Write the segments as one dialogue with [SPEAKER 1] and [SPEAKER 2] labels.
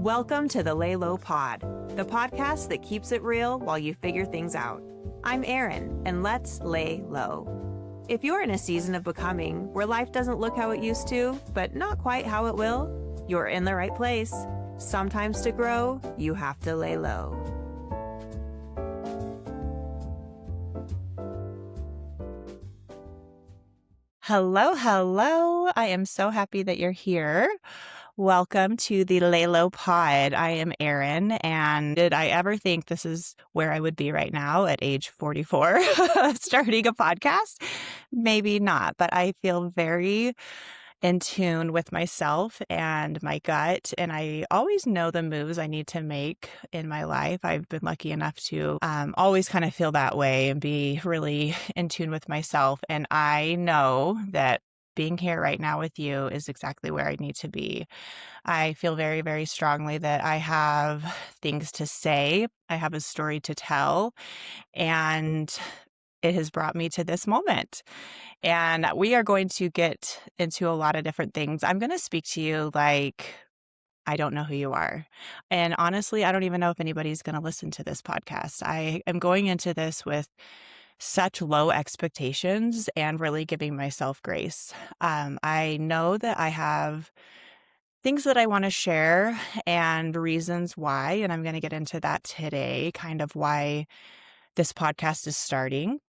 [SPEAKER 1] Welcome to the Lay Low Pod, the podcast that keeps it real while you figure things out. I'm Erin, and let's lay low. If you're in a season of becoming where life doesn't look how it used to, but not quite how it will, you're in the right place. Sometimes to grow, you have to lay low. Hello. I am so happy that you're here. Welcome to the Lay Low Pod. I am Erin, and did I ever think this is where I would be right now at age 44, starting a podcast? Maybe not, but I feel very in tune with myself and my gut, and I always know the moves I need to make in my life. I've been lucky enough to always kind of feel that way and be really in tune with myself, and I know that being here right now with you is exactly where I need to be. I feel very, very strongly that I have things to say. I have a story to tell, and it has brought me to this moment. And we are going to get into a lot of different things. I'm going to speak to you like I don't know who you are. And honestly, I don't even know if anybody's going to listen to this podcast. I am going into this with such low expectations and really giving myself grace. I know that I have things that I want to share and reasons why, and I'm going to get into that today, kind of why this podcast is starting,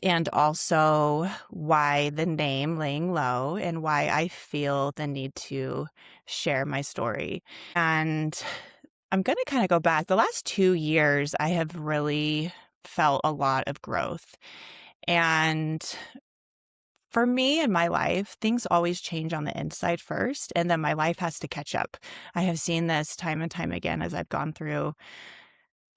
[SPEAKER 1] and also why the name Laying Low and why I feel the need to share my story. And I'm going to kind of go back. The last 2 years, I have really felt a lot of growth. And for me in my life, things always change on the inside first, and then my life has to catch up. I have seen this time and time again as I've gone through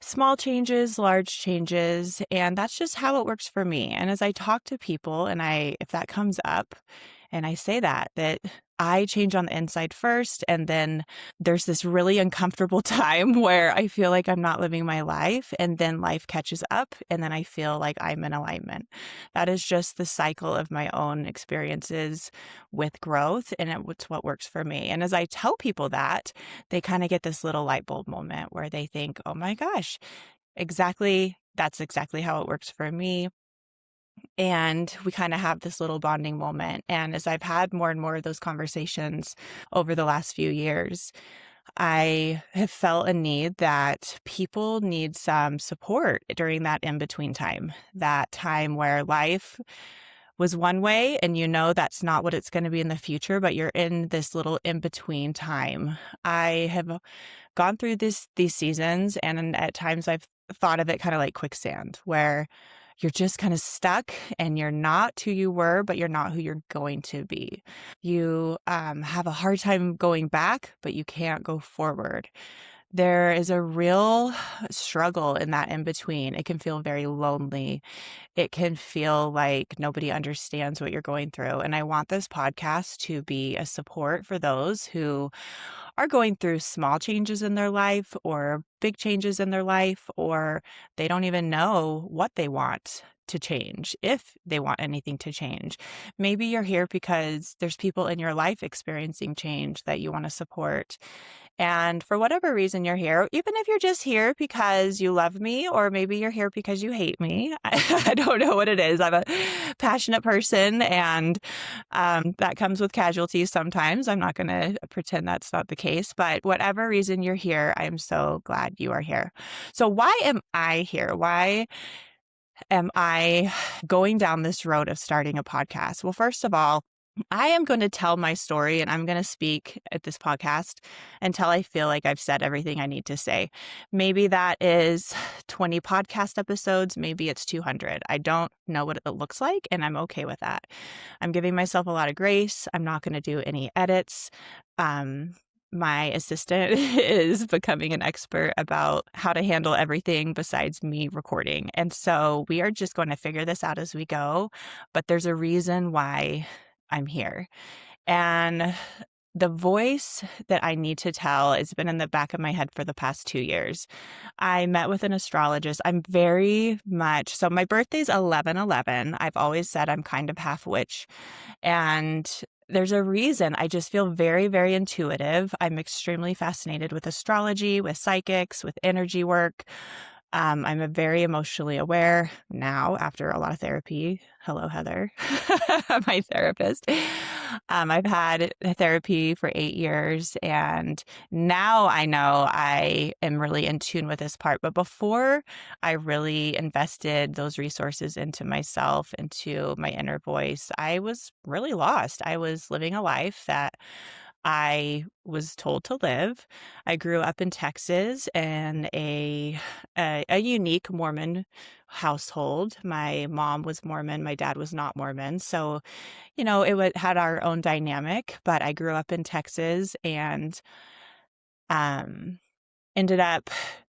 [SPEAKER 1] small changes, large changes, and that's just how it works for me. And as I talk to people and if that comes up and I say that I change on the inside first, and then there's this really uncomfortable time where I feel like I'm not living my life, and then life catches up, and then I feel like I'm in alignment. That is just the cycle of my own experiences with growth, and it's what works for me. And as I tell people that, they kind of get this little light bulb moment where they think, oh my gosh, that's exactly how it works for me. And we kind of have this little bonding moment. And as I've had more and more of those conversations over the last few years, I have felt a need that people need some support during that in-between time, that time where life was one way and you know that's not what it's going to be in the future, but you're in this little in-between time. I have gone through these seasons, and at times I've thought of it kind of like quicksand, where you're just kind of stuck and you're not who you were, but you're not who you're going to be. You have a hard time going back, but you can't go forward. There is a real struggle in that in between. It can feel very lonely. It can feel like nobody understands what you're going through. And I want this podcast to be a support for those who are going through small changes in their life or big changes in their life, or they don't even know what they want to change, if they want anything to change. Maybe you're here because there's people in your life experiencing change that you want to support. And for whatever reason you're here, even if you're just here because you love me, or maybe you're here because you hate me, I don't know what it is. I'm a passionate person, and that comes with casualties sometimes. I'm not going to pretend that's not the case, but whatever reason you're here, I'm so glad you are here. So why am I here? Why am I going down this road of starting a podcast? Well, first of all, I am going to tell my story, and I'm going to speak at this podcast until I feel like I've said everything I need to say. Maybe that is 20 podcast episodes. Maybe it's 200. I don't know what it looks like, and I'm okay with that. I'm giving myself a lot of grace. I'm not going to do any edits. My assistant is becoming an expert about how to handle everything besides me recording. And so we are just going to figure this out as we go. But there's a reason why I'm here. And the voice that I need to tell has been in the back of my head for the past 2 years. I met with an astrologist. I'm very much, so my birthday's 11/11. I've always said I'm kind of half witch. And there's a reason. I just feel very, very intuitive. I'm extremely fascinated with astrology, with psychics, with energy work. I'm a very emotionally aware now after a lot of therapy. Hello, Heather, my therapist. I've had therapy for 8 years, and now I know I am really in tune with this part. But before I really invested those resources into myself, into my inner voice, I was really lost. I was living a life that I was told to live. I grew up in Texas in a unique Mormon household. My mom was Mormon, my dad was not Mormon. So, had our own dynamic, but I grew up in Texas and um ended up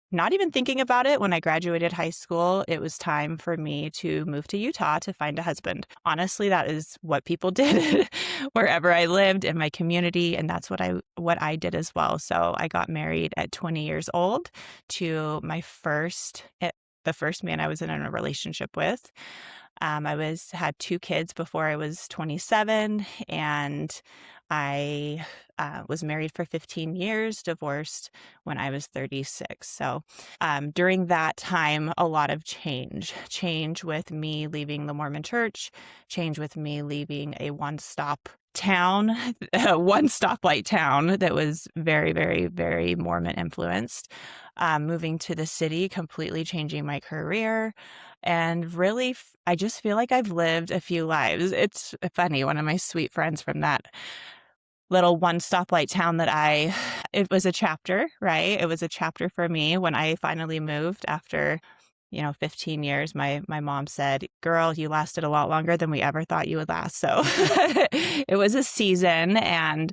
[SPEAKER 1] not even thinking about it when I graduated high school. It was time for me to move to Utah to find a husband. Honestly, that is what people did wherever I lived in my community, and that's what I did as well. So I got married at 20 years old to the first man I was in a relationship with. Had 2 kids before I was 27, and I was married for 15 years, divorced when I was 36. So during that time, a lot of change with me leaving the Mormon church, change with me leaving a one-stop town, one stoplight town that was very, very, very Mormon influenced, moving to the city, completely changing my career. And really, I just feel like I've lived a few lives. It's funny. One of my sweet friends from that little one stoplight town it was a chapter, right? It was a chapter for me when I finally moved after, 15 years. My mom said, "Girl, you lasted a lot longer than we ever thought you would last." So it was a season, and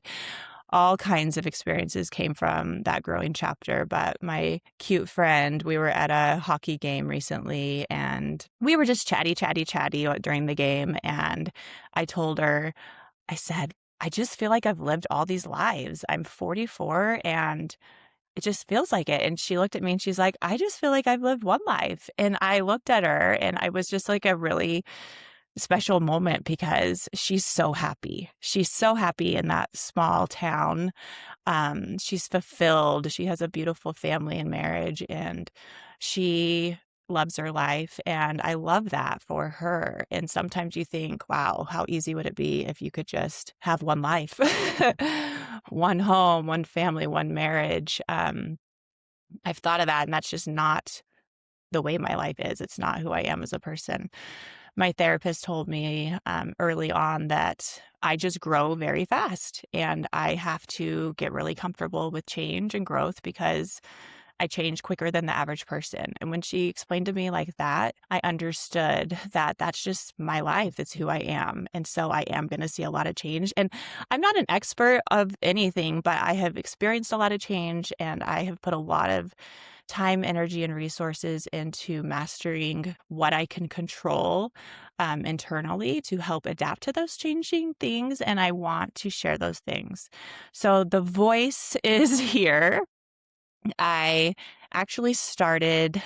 [SPEAKER 1] all kinds of experiences came from that growing chapter. But my cute friend, we were at a hockey game recently, and we were just chatty during the game. And I told her, I said, "I just feel like I've lived all these lives. I'm 44 and it just feels like it." And she looked at me and she's like, "I just feel like I've lived one life." And I looked at her and I was just like a really special moment because she's so happy. She's so happy in that small town. She's fulfilled. She has a beautiful family and marriage, and she loves her life. And I love that for her. And sometimes you think, wow, how easy would it be if you could just have one life, one home, one family, one marriage? I've thought of that, and that's just not the way my life is. It's not who I am as a person. My therapist told me early on that I just grow very fast and I have to get really comfortable with change and growth because I change quicker than the average person. And when she explained to me like that, I understood that that's just my life. It's who I am. And so I am going to see a lot of change. And I'm not an expert of anything, but I have experienced a lot of change and I have put a lot of time, energy, and resources into mastering what I can control internally to help adapt to those changing things. And I want to share those things. So the voice is here. I actually started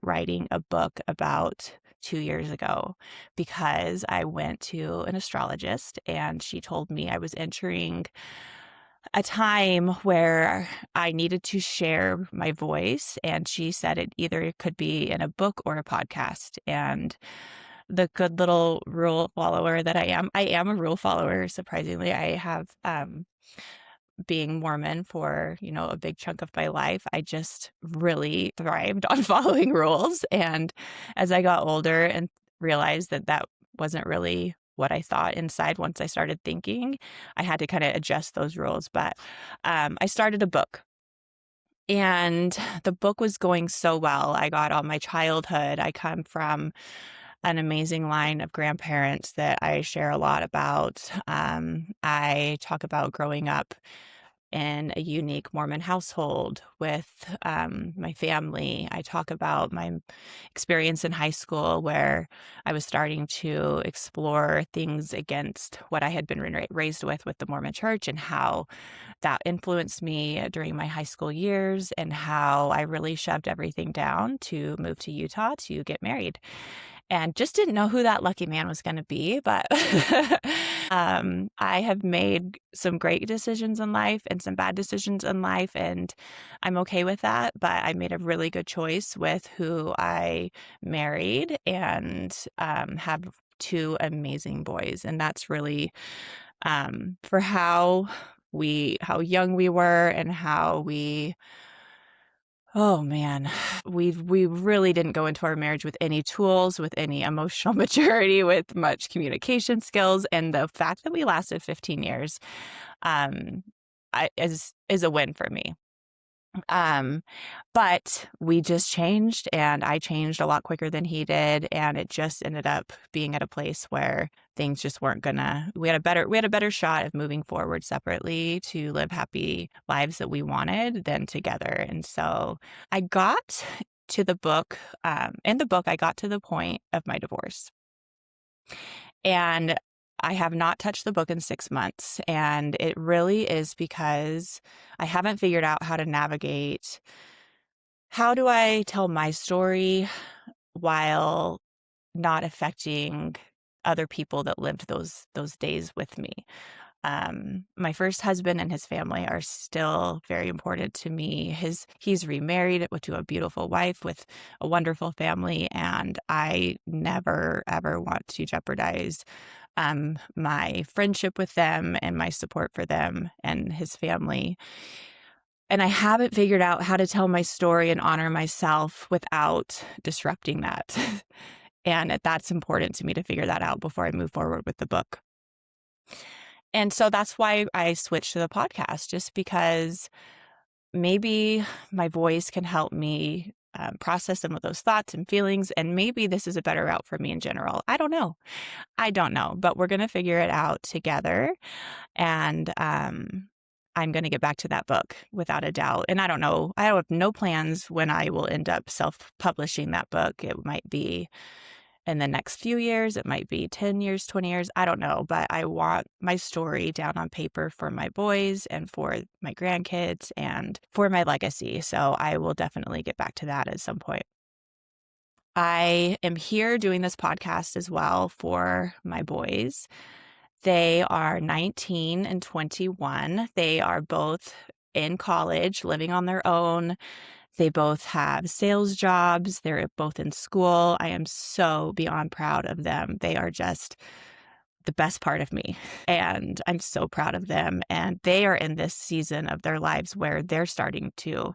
[SPEAKER 1] writing a book about 2 years ago because I went to an astrologist and she told me I was entering a time where I needed to share my voice. And she said it could be in a book or a podcast. And the good little rule follower that I am a rule follower, surprisingly. I have being Mormon for, a big chunk of my life, I just really thrived on following rules. And as I got older and realized that that wasn't really what I thought inside once I started thinking, I had to kind of adjust those rules. But I started a book. And the book was going so well. I got all my childhood. I come from an amazing line of grandparents that I share a lot about. I talk about growing up in a unique Mormon household with my family. I talk about my experience in high school where I was starting to explore things against what I had been raised with the Mormon church, and how that influenced me during my high school years, and how I really shoved everything down to move to Utah to get married. and just didn't know who that lucky man was going to be. But I have made some great decisions in life and some bad decisions in life, and I'm okay with that. But I made a really good choice with who I married, and have two amazing boys. And that's really for how young we were and how we, oh man, we really didn't go into our marriage with any tools, with any emotional maturity, with much communication skills. And the fact that we lasted 15 years um, is a win for me. But we just changed, and I changed a lot quicker than he did, and it just ended up being at a place where things just weren't gonna. We had a better shot of moving forward separately to live happy lives that we wanted than together. And so I got to the book. In the book, I got to the point of my divorce, and I have not touched the book in 6 months. And it really is because I haven't figured out how to navigate. How do I tell my story while not affecting other people that lived those days with me? My first husband and his family are still very important to me. He's remarried to a beautiful wife with a wonderful family, and I never ever want to jeopardize my friendship with them and my support for them and his family. And I haven't figured out how to tell my story and honor myself without disrupting that. And that's important to me to figure that out before I move forward with the book. And so that's why I switched to the podcast, just because maybe my voice can help me process some of those thoughts and feelings. And maybe this is a better route for me in general. I don't know. But we're going to figure it out together. And I'm going to get back to that book without a doubt. And I don't know. I have no plans when I will end up self-publishing that book. It might be in the next few years. It might be 10 years, 20 years. I don't know. But I want my story down on paper for my boys and for my grandkids and for my legacy. So I will definitely get back to that at some point. I am here doing this podcast as well for my boys. They are 19 and 21. They are both in college, living on their own. They both have sales jobs. They're both in school. I am so beyond proud of them. They are just the best part of me, and I'm so proud of them. And they are in this season of their lives where they're starting to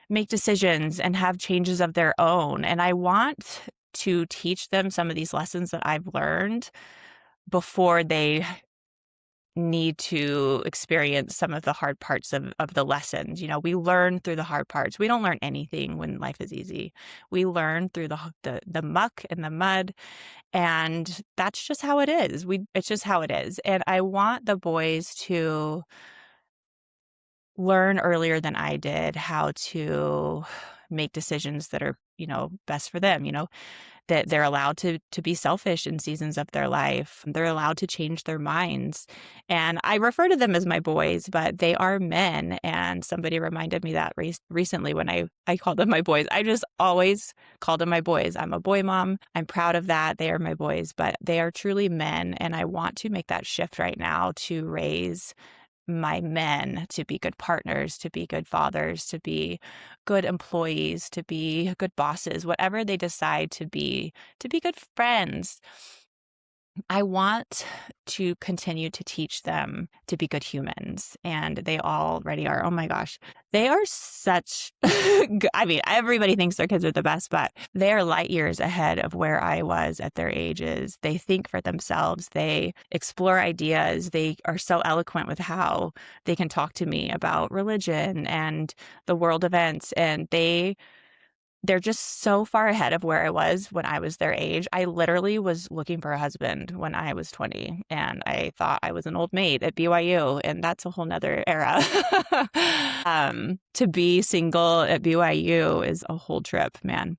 [SPEAKER 1] make decisions and have changes of their own. And I want to teach them some of these lessons that I've learned before they need to experience some of the hard parts of the lessons. You know, we learn through the hard parts. We don't learn anything when life is easy. We learn through the muck and the mud, and that's just how it is. It's just how it is. And I want the boys to learn earlier than I did how to make decisions that are, best for them, that they're allowed to be selfish in seasons of their life. They're allowed to change their minds. And I refer to them as my boys, but they are men. And somebody reminded me that recently when I called them my boys. I just always called them my boys. I'm a boy mom. I'm proud of that. They are my boys, but they are truly men. And I want to make that shift right now to raise my men to be good partners, to be good fathers, to be good employees, to be good bosses, whatever they decide to be good friends. I want to continue to teach them to be good humans, and they already are. Oh my gosh. They are such, I mean, everybody thinks their kids are the best, but they are light years ahead of where I was at their ages. They think for themselves. They explore ideas. They are so eloquent with how they can talk to me about religion and the world events, and they're just so far ahead of where I was when I was their age. I literally was looking for a husband when I was 20, and I thought I was an old maid at BYU, and that's a whole nother era. To be single at BYU is a whole trip, man.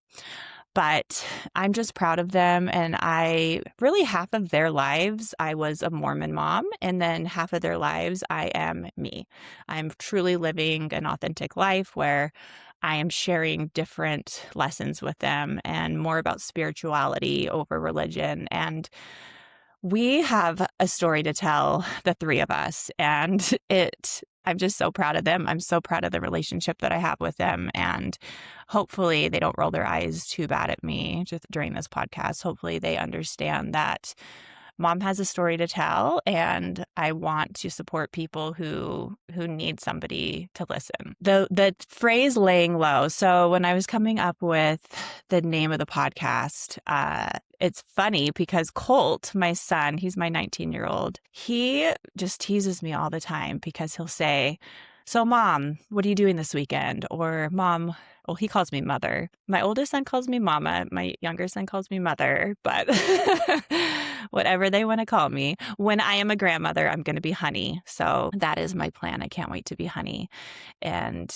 [SPEAKER 1] But I'm just proud of them. And half of their lives, I was a Mormon mom. And then half of their lives, I am me. I'm truly living an authentic life where I am sharing different lessons with them and more about spirituality over religion. And we have a story to tell, the three of us, and I'm just so proud of them. I'm so proud of the relationship that I have with them. And hopefully they don't roll their eyes too bad at me just during this podcast. Hopefully they understand that mom has a story to tell, and I want to support people who need somebody to listen. The phrase laying low. So when I was coming up with the name of the podcast, it's funny because Colt, my son, he's my 19-year-old, he just teases me all the time because he'll say, "So mom, what are you doing this weekend?" Or mom, well, he calls me mother. My oldest son calls me mama. My younger son calls me mother, but whatever they want to call me. When I am a grandmother, I'm going to be honey. So that is my plan. I can't wait to be honey. And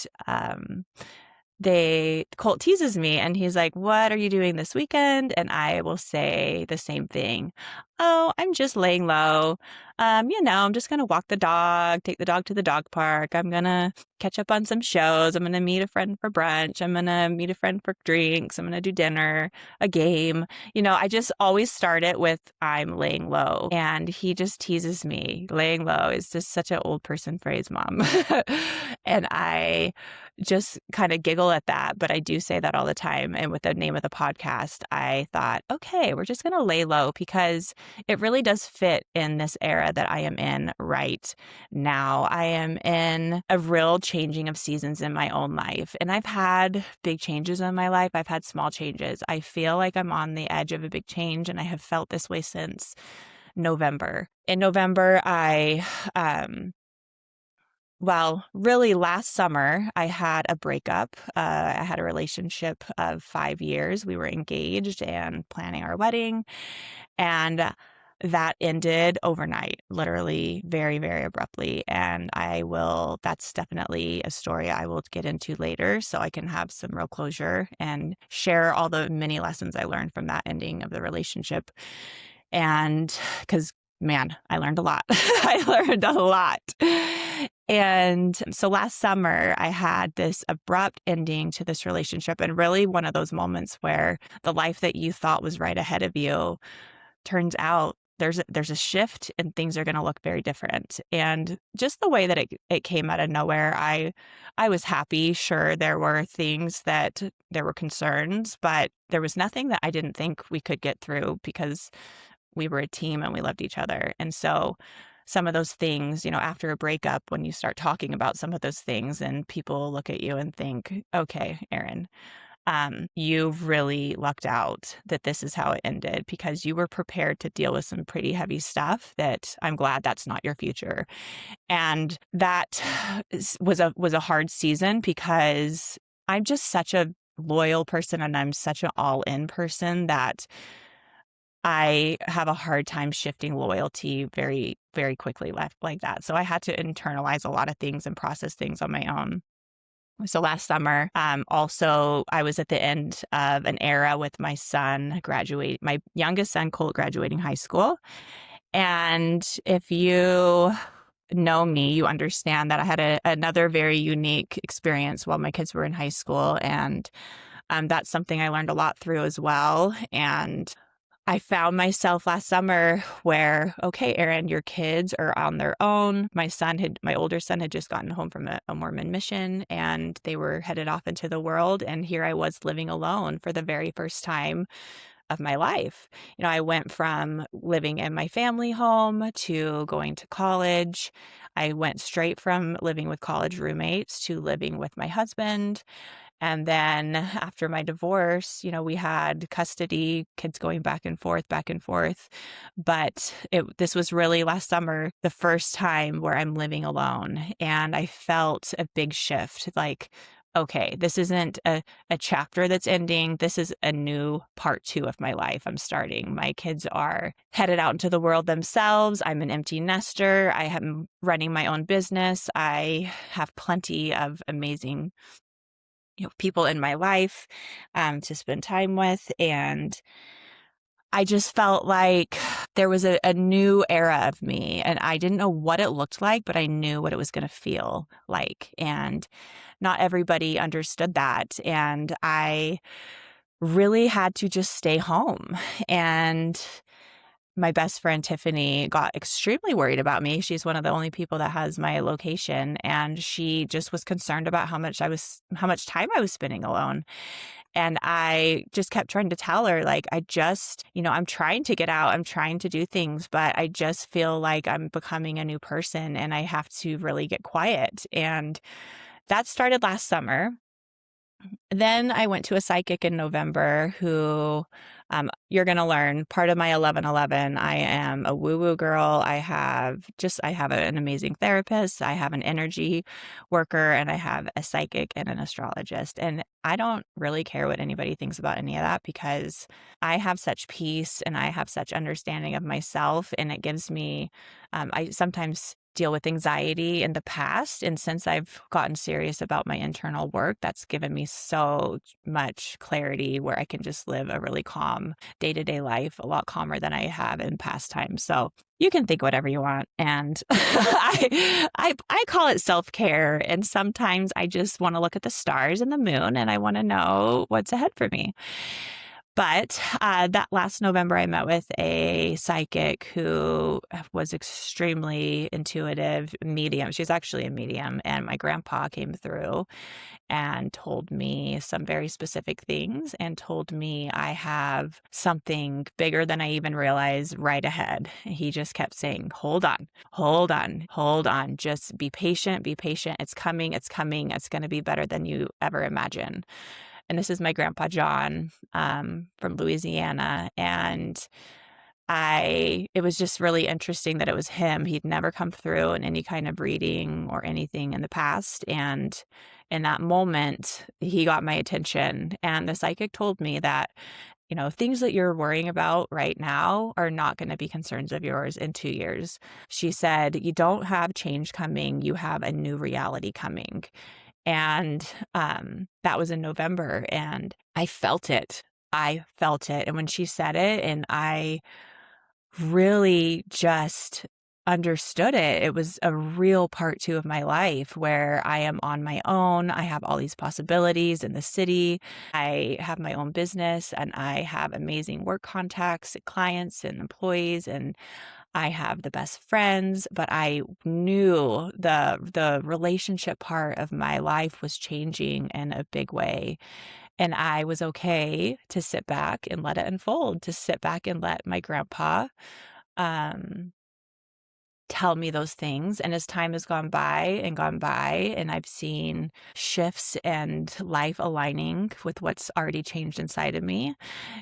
[SPEAKER 1] Colt teases me and he's like, "What are you doing this weekend?" And I will say the same thing. "Oh, I'm just laying low. I'm just going to walk the dog, take the dog to the dog park. I'm going to catch up on some shows. I'm going to meet a friend for brunch. I'm going to meet a friend for drinks. I'm going to do dinner, a game." I just always start it with "I'm laying low." And he just teases me. Laying low is just such an old person phrase, mom. And I just kind of giggle at that, but I do say that all the time. And with the name of the podcast, I thought, okay, we're just going to lay low because it really does fit in this era that I am in right now. I am in a real changing of seasons in my own life, and I've had big changes in my life. I've had small changes. I feel like I'm on the edge of a big change, and I have felt this way since November. In November, really last summer, I had a breakup. I had a relationship of 5 years. We were engaged and planning our wedding, and that ended overnight, literally very, very abruptly. And that's definitely a story I will get into later so I can have some real closure and share all the many lessons I learned from that ending of the relationship. And because, man, I learned a lot. I learned a lot. And so last summer, I had this abrupt ending to this relationship, and really one of those moments where the life that you thought was right ahead of you turns out there's a shift and things are going to look very different. And just the way that it came out of nowhere, I was happy. Sure, there were concerns, but there was nothing that I didn't think we could get through because we were a team and we loved each other. And so some of those things, after a breakup, when you start talking about some of those things and people look at you and think, okay, Erin, you've really lucked out that this is how it ended because you were prepared to deal with some pretty heavy stuff that I'm glad that's not your future. And that was a hard season because I'm just such a loyal person and I'm such an all-in person that I have a hard time shifting loyalty very, very quickly left like that. So I had to internalize a lot of things and process things on my own. So last summer, also, I was at the end of an era with my youngest son, Colt, graduating high school. And if you know me, you understand that I had another very unique experience while my kids were in high school. And that's something I learned a lot through as well. And I found myself last summer where, okay, Erin, your kids are on their own. My older son had just gotten home from a Mormon mission and they were headed off into the world. And here I was living alone for the very first time of my life. I went from living in my family home to going to college. I went straight from living with college roommates to living with my husband. And then after my divorce, we had custody, kids going back and forth, back and forth. But this was really last summer, the first time where I'm living alone. And I felt a big shift, like, okay, this isn't a chapter that's ending. This is a new part 2 of my life I'm starting. My kids are headed out into the world themselves. I'm an empty nester. I am running my own business. I have plenty of amazing people in my life to spend time with. And I just felt like there was a new era of me, and I didn't know what it looked like, but I knew what it was going to feel like. And not everybody understood that. And I really had to just stay home. And my best friend Tiffany got extremely worried about me. She's one of the only people that has my location, and she just was concerned about how much time I was spending alone. And I just kept trying to tell her, like, I'm trying to get out, I'm trying to do things, but I just feel like I'm becoming a new person and I have to really get quiet. And that started last summer. Then I went to a psychic in November who, you're going to learn part of my 1111. I am a woo woo girl. I have an amazing therapist. I have an energy worker, and I have a psychic and an astrologist. And I don't really care what anybody thinks about any of that, because I have such peace and I have such understanding of myself. And it gives me, I sometimes deal with anxiety in the past. And since I've gotten serious about my internal work, that's given me so much clarity where I can just live a really calm day-to-day life, a lot calmer than I have in past times. So you can think whatever you want. And I call it self-care. And sometimes I just want to look at the stars and the moon and I want to know what's ahead for me. But that last November, I met with a psychic who was extremely intuitive, medium. She's actually a medium. And my grandpa came through and told me some very specific things and told me I have something bigger than I even realized right ahead. He just kept saying, hold on, hold on, hold on. Just be patient, be patient. It's coming, it's coming. It's going to be better than you ever imagine. And this is my grandpa John, from Louisiana. And it was just really interesting that it was him. He'd never come through in any kind of reading or anything in the past. And in that moment, he got my attention. And the psychic told me that, things that you're worrying about right now are not going to be concerns of yours in 2 years. She said, you don't have change coming, you have a new reality coming. And that was in November, and I felt it. I felt it. And when she said it, and I really just understood it, it was a real part two of my life where I am on my own. I have all these possibilities in the city. I have my own business, and I have amazing work contacts, clients, and employees, and I have the best friends, but I knew the relationship part of my life was changing in a big way. And I was okay to sit back and let it unfold, to sit back and let my grandpa um, tell me those things. And as time has gone by and gone by, and I've seen shifts and life aligning with what's already changed inside of me,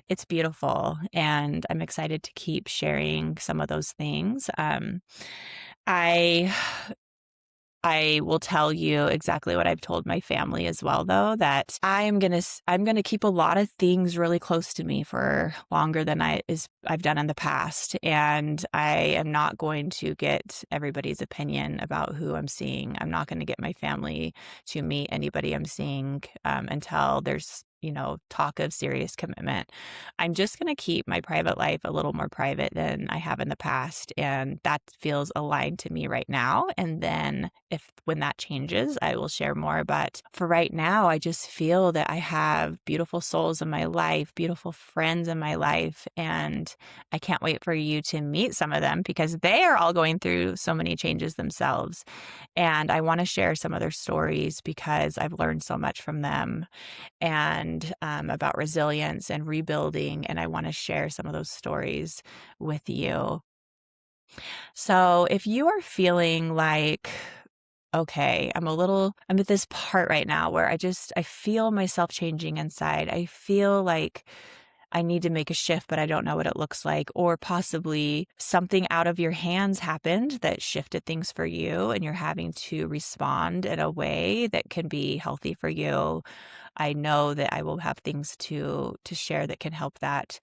[SPEAKER 1] it's beautiful. And I'm excited to keep sharing some of those things. I I will tell you exactly what I've told my family as well, though, that I'm gonna keep a lot of things really close to me for longer than I've done in the past, and I am not going to get everybody's opinion about who I'm seeing. I'm not going to get my family to meet anybody I'm seeing until there's talk of serious commitment. I'm just going to keep my private life a little more private than I have in the past. And that feels aligned to me right now. And then when that changes, I will share more. But for right now, I just feel that I have beautiful souls in my life, beautiful friends in my life. And I can't wait for you to meet some of them because they are all going through so many changes themselves. And I want to share some of their stories because I've learned so much from them, and about resilience and rebuilding. And I want to share some of those stories with you. So if you are feeling like, okay, I'm at this part right now where I feel myself changing inside. I feel like I need to make a shift, but I don't know what it looks like. Or possibly something out of your hands happened that shifted things for you, and you're having to respond in a way that can be healthy for you. I know that I will have things to share that can help that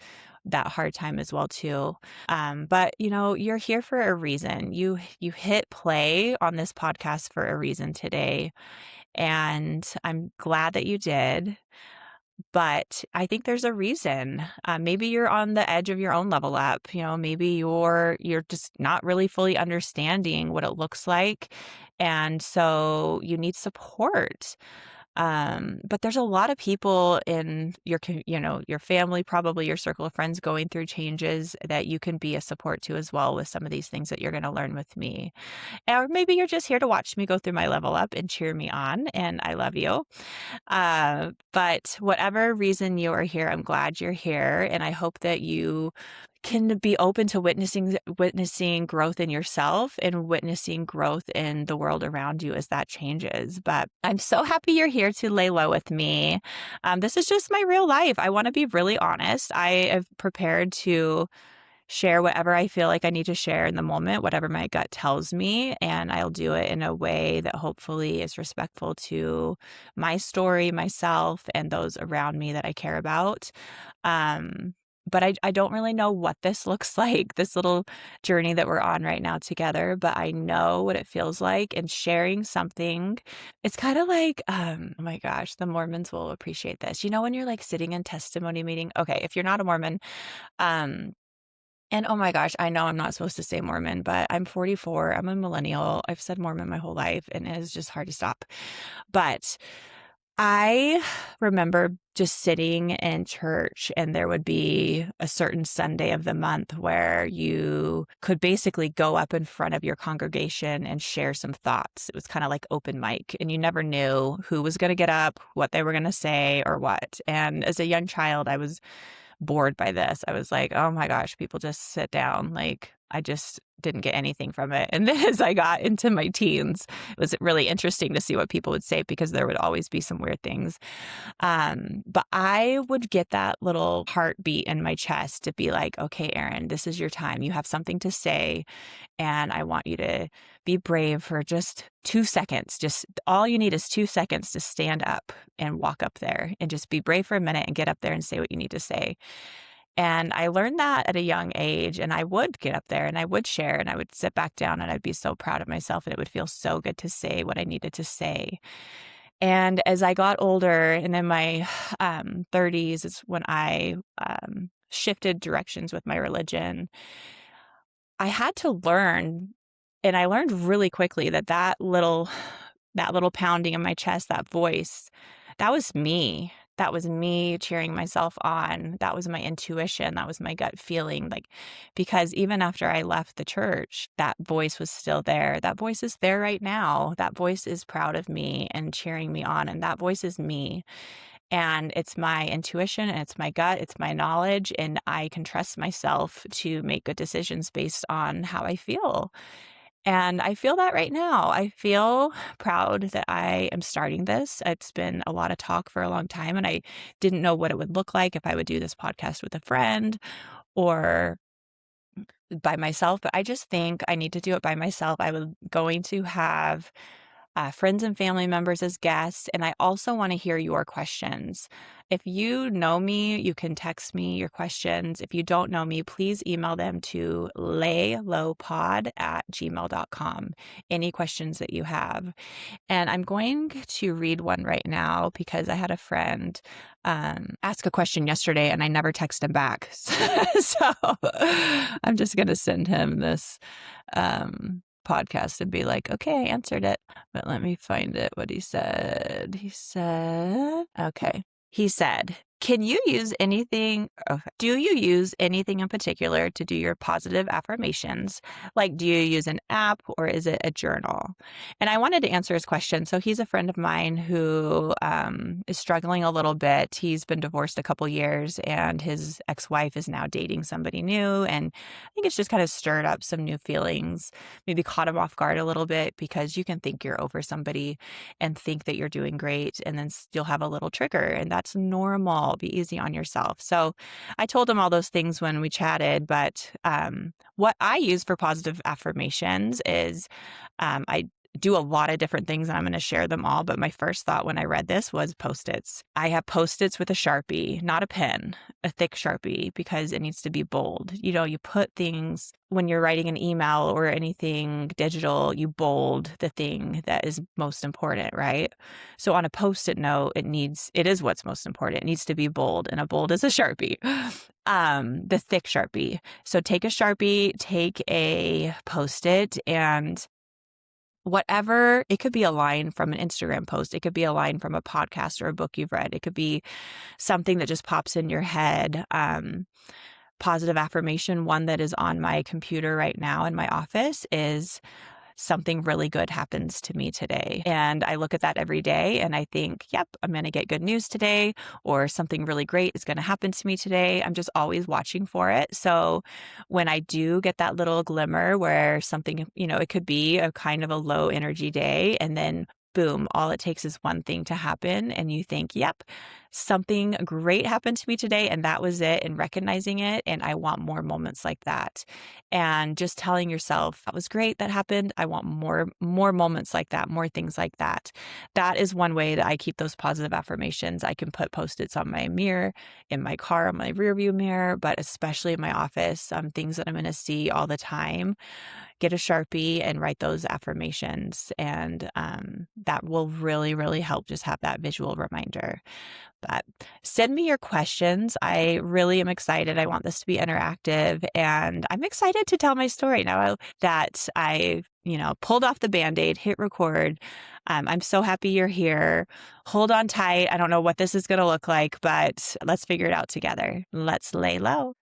[SPEAKER 1] hard time as well too. But you're here for a reason. You hit play on this podcast for a reason today, and I'm glad that you did. But I think there's a reason. Maybe you're on the edge of your own level up. Maybe you're just not really fully understanding what it looks like, and so you need support. But there's a lot of people in your family, probably your circle of friends going through changes that you can be a support to as well with some of these things that you're going to learn with me. Or maybe you're just here to watch me go through my level up and cheer me on, and I love you. But whatever reason you are here, I'm glad you're here. And I hope that you can be open to witnessing growth in yourself and witnessing growth in the world around you as that changes. But I'm so happy you're here to lay low with me. This is just my real life. I want to be really honest. I have prepared to share whatever I feel like I need to share in the moment, whatever my gut tells me, and I'll do it in a way that hopefully is respectful to my story, myself, and those around me that I care about. But I don't really know what this looks like, this little journey that we're on right now together, but I know what it feels like, and sharing something. It's kind of like, oh my gosh, the Mormons will appreciate this. When you're like sitting in testimony meeting, okay, if you're not a Mormon, um, and oh my gosh, I know I'm not supposed to say Mormon, but I'm 44. I'm a millennial. I've said Mormon my whole life, and it is just hard to stop. But I remember just sitting in church, and there would be a certain Sunday of the month where you could basically go up in front of your congregation and share some thoughts. It was kind of like open mic, and you never knew who was going to get up, what they were going to say, or what. And as a young child, I was bored by this. I was like, oh my gosh, people just sit down. Like, I just didn't get anything from it. And then as I got into my teens, it was really interesting to see what people would say, because there would always be some weird things. But I would get that little heartbeat in my chest to be like, okay, Erin, this is your time. You have something to say. And I want you to be brave for just 2 seconds. Just all you need is 2 seconds to stand up and walk up there, and just be brave for a minute and get up there and say what you need to say. And I learned that at a young age, and I would get up there and I would share, and I would sit back down, and I'd be so proud of myself, and it would feel so good to say what I needed to say. And as I got older, and in my 30s is when I shifted directions with my religion, I had to learn, and I learned really quickly that little pounding in my chest, that voice, that was me. That was me cheering myself on. That was my intuition. That was my gut feeling. Like, because even after I left the church, that voice was still there. That voice is there right now. That voice is proud of me and cheering me on. And that voice is me. And it's my intuition, and it's my gut, it's my knowledge, and I can trust myself to make good decisions based on how I feel. And I feel that right now. I feel proud that I am starting this. It's been a lot of talk for a long time, and I didn't know what it would look like if I would do this podcast with a friend or by myself, but I just think I need to do it by myself. I was going to have friends and family members as guests. And I also want to hear your questions. If you know me, you can text me your questions. If you don't know me, please email them to laylowpod@gmail.com. Any questions that you have. And I'm going to read one right now, because I had a friend ask a question yesterday, and I never texted him back. So I'm just going to send him this podcast and be like, okay, I answered it. But let me find it, what he said. Okay. He said, can you use anything? Do you use anything in particular to do your positive affirmations? Like, do you use an app, or is it a journal? And I wanted to answer his question. So he's a friend of mine who is struggling a little bit. He's been divorced a couple years, and his ex-wife is now dating somebody new. And I think it's just kind of stirred up some new feelings, maybe caught him off guard a little bit, because you can think you're over somebody and think that you're doing great, and then you'll have a little trigger, and that's normal. Be easy on yourself. So I told him all those things when we chatted, but what I use for positive affirmations is I do a lot of different things, and I'm going to share them all. But my first thought when I read this was Post-its. I have Post-its with a Sharpie, not a pen, a thick Sharpie, because it needs to be bold. You put things when you're writing an email or anything digital, you bold the thing that is most important, right? So on a Post-it note, it is what's most important. It needs to be bold, and a bold is a Sharpie. The thick Sharpie. So take a Sharpie, take a Post-it, and whatever, it could be a line from an Instagram post. It could be a line from a podcast or a book you've read. It could be something that just pops in your head. Positive affirmation, one that is on my computer right now in my office is something really good happens to me today. And I look at that every day and I think, yep, I'm going to get good news today, or something really great is going to happen to me today. I'm just always watching for it. So when I do get that little glimmer where something, it could be a kind of a low energy day, and then boom, all it takes is one thing to happen and you think, yep, something great happened to me today and that was it, and recognizing it. And I want more moments like that. And just telling yourself, that was great, that happened. I want more moments like that, more things like that. That is one way that I keep those positive affirmations. I can put Post-its on my mirror, in my car, on my rearview mirror, but especially in my office, things that I'm going to see all the time. Get a Sharpie and write those affirmations. And that will really, really help just have that visual reminder. But send me your questions. I really am excited. I want this to be interactive, and I'm excited to tell my story now that I, pulled off the Band-Aid, hit record. I'm so happy you're here. Hold on tight. I don't know what this is going to look like, but let's figure it out together. Let's lay low.